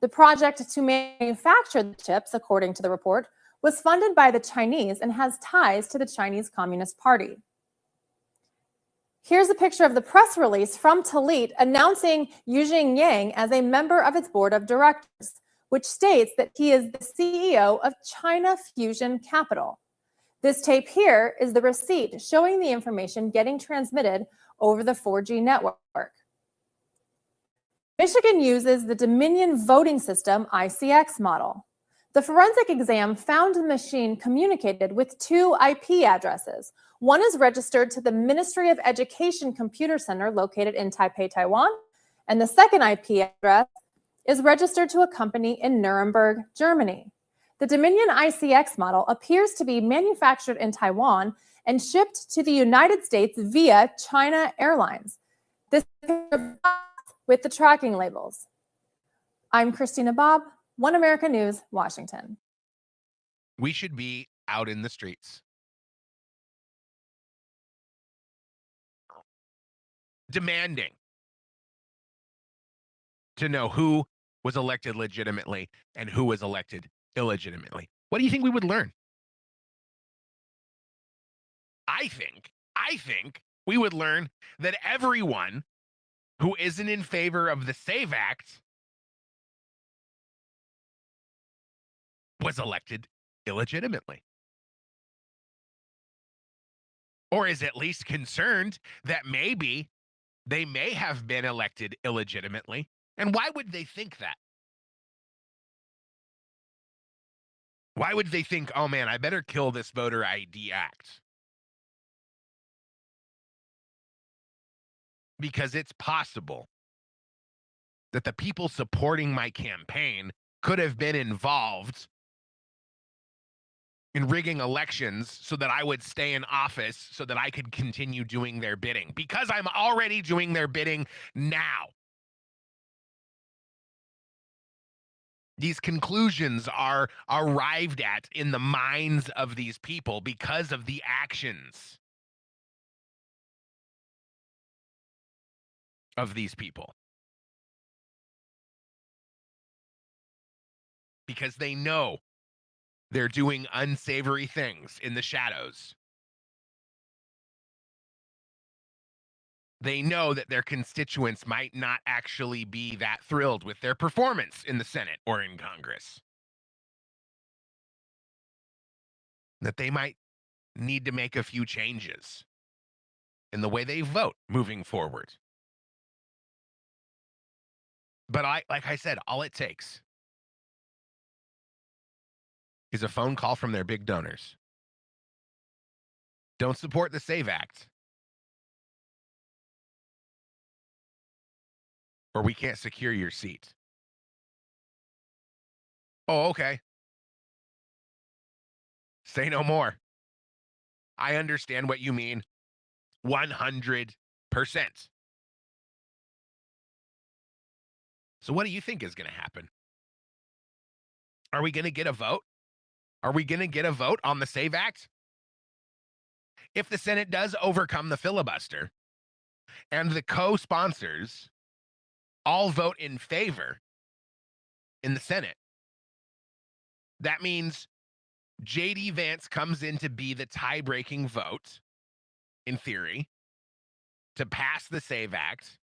The project to manufacture the chips, according to the report, was funded by the Chinese and has ties to the Chinese Communist Party. Here's a picture of the press release from Telit announcing Yujing Yang as a member of its board of directors, which states that he is the CEO of China Fusion Capital. This tape here is the receipt showing the information getting transmitted over the 4G network. Michigan uses the Dominion voting system ICX model. The forensic exam found the machine communicated with two IP addresses. One is registered to the Ministry of Education Computer Center located in Taipei, Taiwan, and the second IP address is registered to a company in Nuremberg, Germany. The Dominion ICX model appears to be manufactured in Taiwan and shipped to the United States via China Airlines. This with the tracking labels. I'm Christina Bobb, One America News, Washington. We should be out in the streets demanding to know who was elected legitimately and who was elected illegitimately. What do you think we would learn? I think we would learn that everyone who isn't in favor of the SAVE Act was elected illegitimately. Or is at least concerned that maybe they may have been elected illegitimately. And why would they think that? Why would they think, oh man, I better kill this voter ID act? Because it's possible that the people supporting my campaign could have been involved in rigging elections so that I would stay in office so that I could continue doing their bidding, because I'm already doing their bidding now. These conclusions are arrived at in the minds of these people because of the actions of these people. Because they know they're doing unsavory things in the shadows. They know that their constituents might not actually be that thrilled with their performance in the Senate or in Congress. That they might need to make a few changes in the way they vote moving forward. But like I said, all it takes is a phone call from their big donors. Don't support the SAVE Act, or we can't secure your seat. Oh, okay. Say no more. I understand what you mean 100%. So what do you think is going to happen? Are we going to get a vote? Are we going to get a vote on the SAVE Act? if the Senate does overcome the filibuster and the co-sponsors all vote in favor in the Senate, that means J.D. Vance comes in to be the tie-breaking vote, in theory, to pass the SAVE Act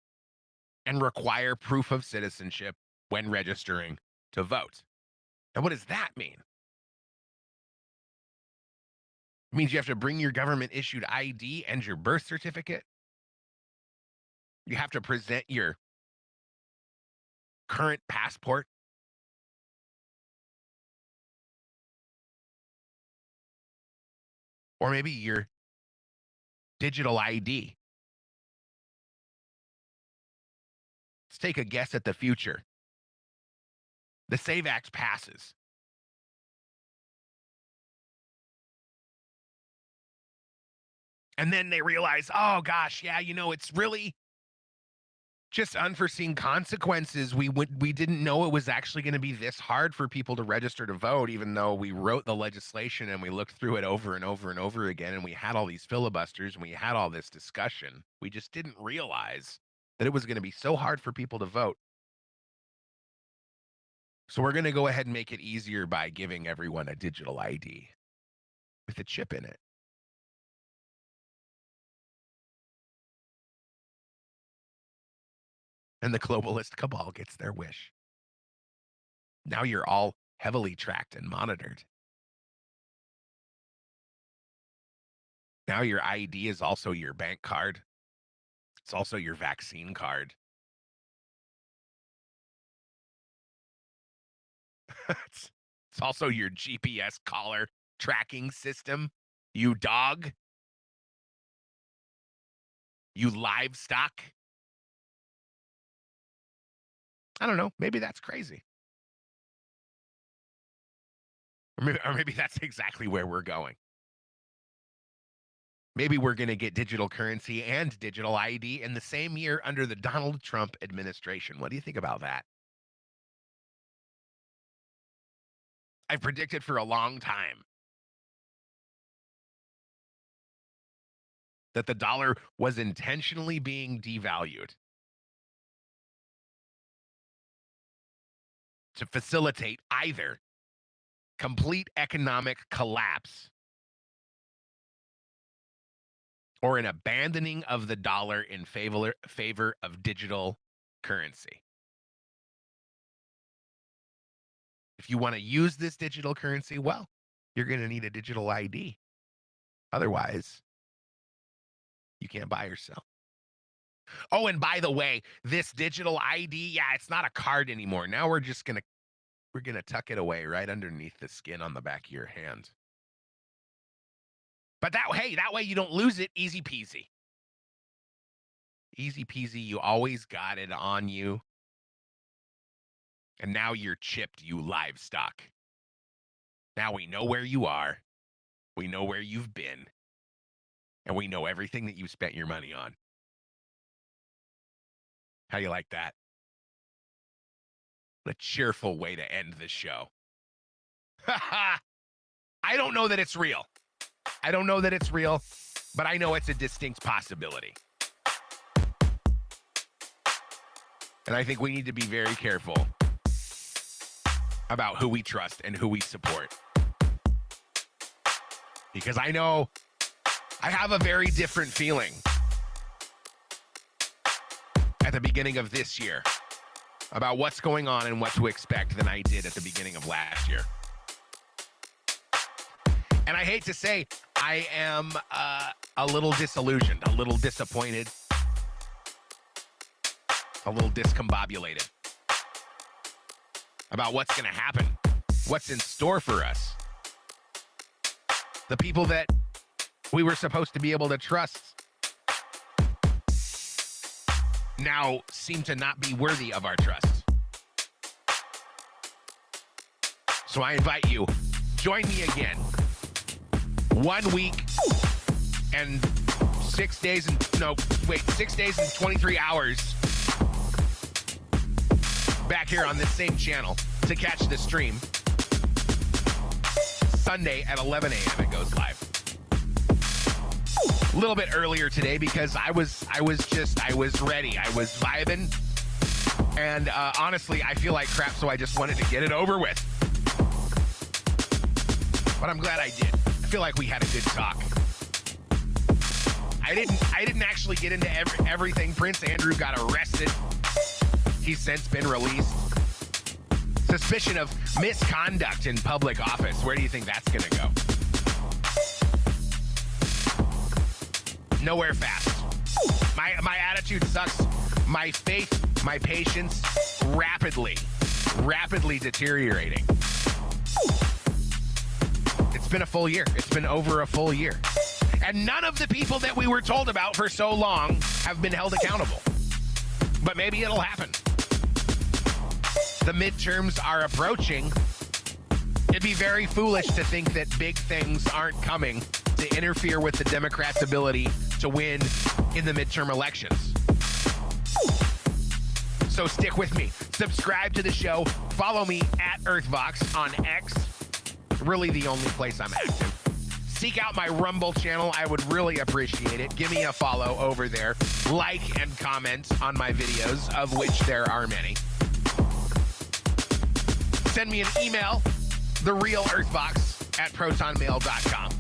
and require proof of citizenship when registering to vote. Now, what does that mean? It means you have to bring your government-issued ID and your birth certificate. You have to present your current passport. Or maybe your digital ID. Let's take a guess at the future. The SAVE Act passes. And then they realize, oh gosh, yeah, it's really just unforeseen consequences. We didn't know it was actually going to be this hard for people to register to vote, even though we wrote the legislation and we looked through it over and over and over again, and we had all these filibusters and we had all this discussion. We just didn't realize that it was going to be so hard for people to vote. So we're going to go ahead and make it easier by giving everyone a digital ID with a chip in it. And the globalist cabal gets their wish. Now you're all heavily tracked and monitored. Now your ID is also your bank card. It's also your vaccine card. It's also your GPS collar tracking system. You dog. You livestock. I don't know. Maybe that's crazy. Or maybe that's exactly where we're going. Maybe we're going to get digital currency and digital ID in the same year under the Donald Trump administration. What do you think about that? I've predicted for a long time that the dollar was intentionally being devalued to facilitate either complete economic collapse or an abandoning of the dollar in favor of digital currency. If you want to use this digital currency, well, you're going to need a digital ID. Otherwise, you can't buy or sell. Oh, and by the way, this digital ID, yeah, it's not a card anymore. Now we're going to tuck it away right underneath the skin on the back of your hand. But that way you don't lose it. Easy peasy. Easy peasy. You always got it on you. And now you're chipped, you livestock. Now we know where you are. We know where you've been. And we know everything that you spent your money on. How do you like that? What a cheerful way to end the show. I don't know that it's real. But I know it's a distinct possibility. And I think we need to be very careful about who we trust and who we support. Because I know I have a very different feeling at the beginning of this year about what's going on and what to expect than I did at the beginning of last year. And I hate to say, I am a little disillusioned, a little disappointed, a little discombobulated about what's going to happen, what's in store for us. The people that we were supposed to be able to trust now seem to not be worthy of our trust. So I invite you, join me again. 1 week and 6 days and 23 hours back here on this same channel to catch the stream. Sunday at 11 a.m. it goes live. a little bit earlier today because I was ready. I was vibing. And honestly, I feel like crap, so I just wanted to get it over with. But I'm glad I did. I feel like we had a good talk. I didn't actually get into everything. Prince Andrew got arrested. He's since been released. Suspicion of misconduct in public office. Where do you think that's gonna go? Nowhere fast. My attitude sucks. My faith, my patience, rapidly deteriorating. It's been a full year. It's been over a full year. And none of the people that we were told about for so long have been held accountable. But maybe it'll happen. The midterms are approaching. It'd be very foolish to think that big things aren't coming to interfere with the Democrats' ability to win in the midterm elections. So stick with me. Subscribe to the show. Follow me at earthvox on X. Really the only place I'm active. Seek out my Rumble channel. I would really appreciate it. Give me a follow over there. Like and comment on my videos, of which there are many. Send me an email, therealearthvox@protonmail.com.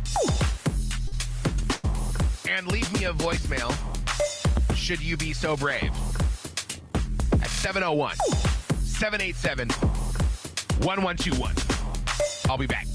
And leave me a voicemail, should you be so brave, at 701-787-1121. I'll be back.